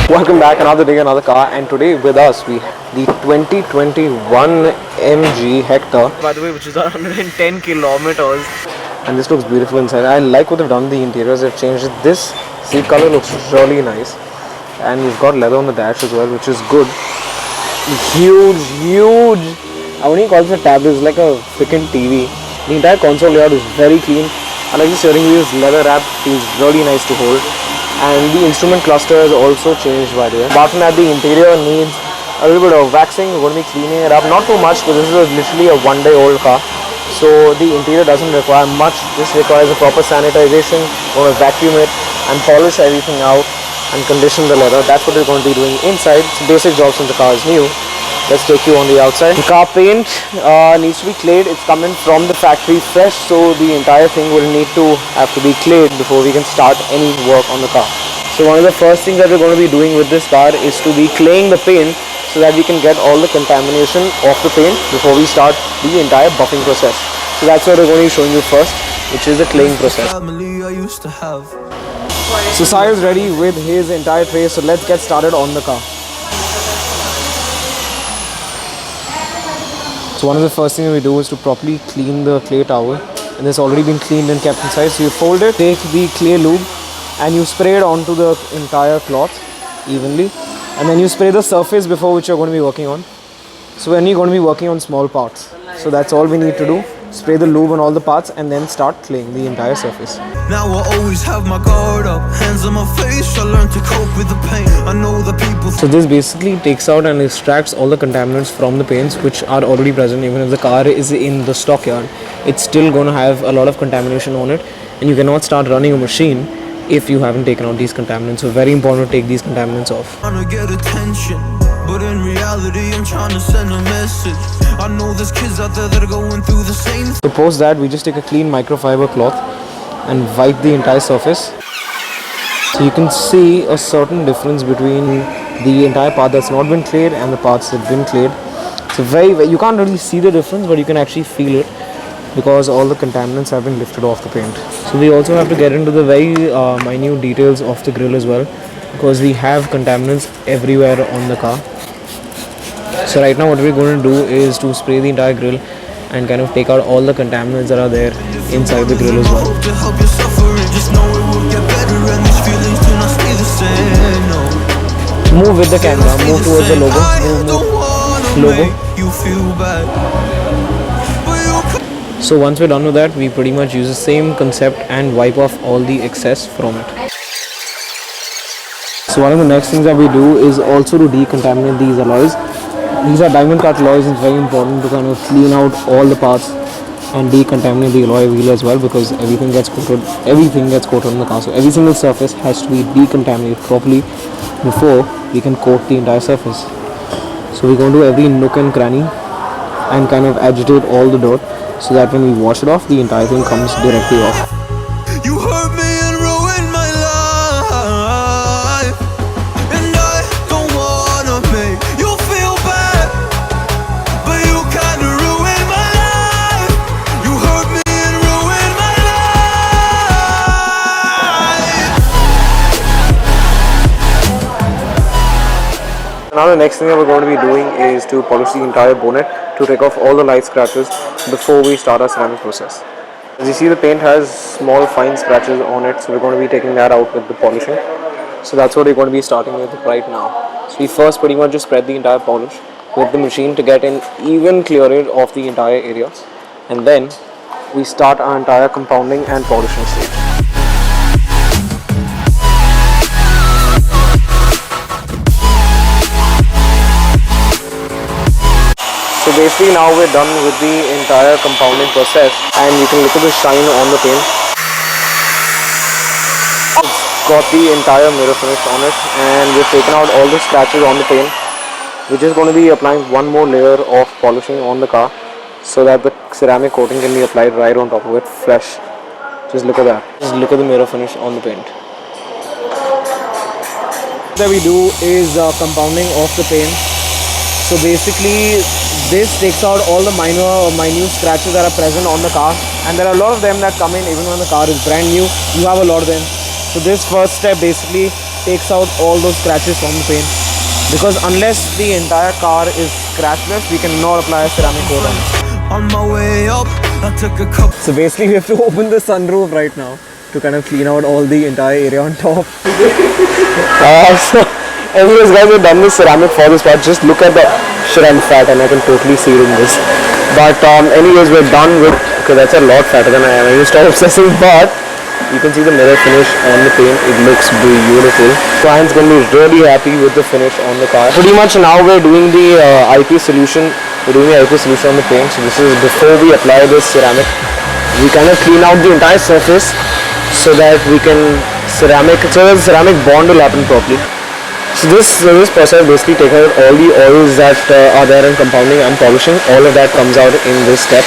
Welcome back, another day, another car, and today with us we have the 2021 MG Hector. By the way, which is 110 kilometers. And this looks beautiful inside. I like what they've done with the interiors, they've changed it. This seat color looks really nice. And you've got leather on the dash as well, which is good. Huge. I wouldn't call this a tablet, it's like a freaking TV. The entire console layout is very clean. I like the steering wheel is leather wrapped, feels really nice to hold. And the instrument cluster is also changed by the way. Apart from that, the interior needs a little bit of waxing. We're going to be cleaning it up, not too much because this is literally a one-day-old car. So the interior doesn't require much. This requires a proper sanitization. We're going to vacuum it and polish everything out and condition the leather. That's what we're going to be doing inside. It's a basic job since the car is new. Let's take you on the outside. The car paint needs to be clayed. It's coming from the factory fresh, so the entire thing will need to have to be clayed before we can start any work on the car. So one of the first things that we're going to be doing with this car is to be claying the paint so that we can get all the contamination off the paint before we start the entire buffing process. So that's what we're going to be showing you first, which is the claying process. So Sai is ready with his entire tray, so let's get started on the car. So one of the first things we do is to properly clean the clay towel, and it's already been cleaned and kept inside. So you fold it, take the clay lube and you spray it onto the entire cloth evenly, and then you spray the surface before which you're going to be working on. So when you're going to be working on small parts, so that's all we need to do. Spray the lube on all the parts and then start claying the entire surface. Now I always have my guard up, hands on my face, I learn to cope with the pain. I know the people. So this basically takes out and extracts all the contaminants from the paints which are already present. Even if the car is in the stockyard, it's still going to have a lot of contamination on it, and you cannot start running a machine if you haven't taken out these contaminants. So very important to take these contaminants off. I'm trying to get attention, but in reality I'm trying to send a message. I know there's kids out there that are going through the same. So post that, we just take a clean microfiber cloth and wipe the entire surface. So you can see a certain difference between the entire part that's not been clayed and the parts that have been clayed. So you can't really see the difference, but you can actually feel it because all the contaminants have been lifted off the paint. So we also have to get into the very minute details of the grille as well, because we have contaminants everywhere on the car. So right now what we're going to do is to spray the entire grille and kind of take out all the contaminants that are there inside the grille as well. Move with the camera, move towards the logo, move. So once we're done with that, we pretty much use the same concept and wipe off all the excess from it. So one of the next things that we do is also to decontaminate these alloys. These are diamond cut alloys. It's very important to kind of clean out all the parts and decontaminate the alloy wheel as well, because everything gets coated on the car. So every single surface has to be decontaminated properly before we can coat the entire surface. So we're going to do every nook and cranny and kind of agitate all the dirt so that when we wash it off, the entire thing comes directly off. You hurt me and ruined my life, and I don't wanna make you feel bad, but you kinda ruined my life. You hurt me and ruined my life. Now the next thing that we're going to be doing is to polish the entire bonnet to take off all the light scratches before we start our ceramic process. As you see, the paint has small fine scratches on it, so we're going to be taking that out with the polishing. So that's what we're going to be starting with right now. So we first pretty much just spread the entire polish with the machine to get an even clearance of the entire area, and then we start our entire compounding and polishing stage. So basically now we're done with the entire compounding process, and you can look at the shine on the paint. It's got the entire mirror finish on it, and we've taken out all the scratches on the paint. We're just going to be applying one more layer of polishing on the car so that the ceramic coating can be applied right on top of it fresh. Just look at that. Just look at the mirror finish on the paint. What that we do is compounding of the paint. So basically this takes out all the minute scratches that are present on the car, and there are a lot of them that come in even when the car is brand new. You have a lot of them. So this first step basically takes out all those scratches from the paint. Because unless the entire car is scratchless, we cannot apply a ceramic coat on it. On my way up, I took a couple. So basically we have to open the sunroof right now to kind of clean out all the entire area on top. So anyways guys, we've done this ceramic for this part. Just look at the shrimp fat and I can totally see it in this. But anyways, we're done with, okay, that's a lot fatter than I am. I used to stop obsessing, but you can see the mirror finish on the paint. It looks beautiful. Client's going to be really happy with the finish on the car. Pretty much now we're doing the IP solution. We're doing the IP solution on the paint. So this is before we apply this ceramic. We kind of clean out the entire surface so that we can so that the ceramic bond will happen properly. So this process basically takes out all the oils that are there in compounding and polishing. All of that comes out in this step.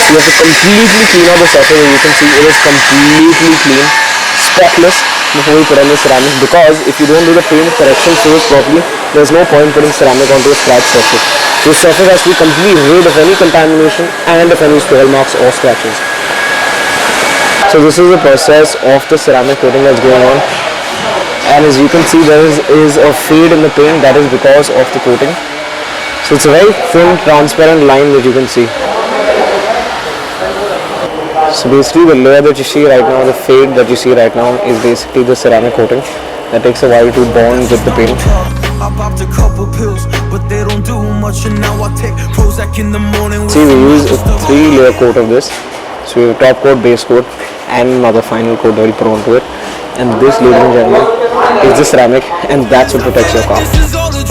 You have to completely clean out the surface. As you can see, it is completely clean, spotless before we put on the ceramic, because if you don't do the paint correction phase properly, there's no point putting ceramic onto a scratch surface. This surface has to be completely rid of any contamination and of any swirl marks or scratches. So this is the process of the ceramic coating that's going on, and as you can see, there is a fade in the paint. That is because of the coating. So it's a very thin, transparent line that you can see. So basically the layer that you see right now, the fade that you see right now, is basically the ceramic coating that takes a while to bond with the paint. I popped a couple pills, but they don't do much, and now I take Prozac in the morning. See, we use a 3-layer coat of this. So we have top coat, base coat, and another final coat that we put onto it. And this, ladies and gentlemen, is the ceramic, and that's what protects your car. This is all a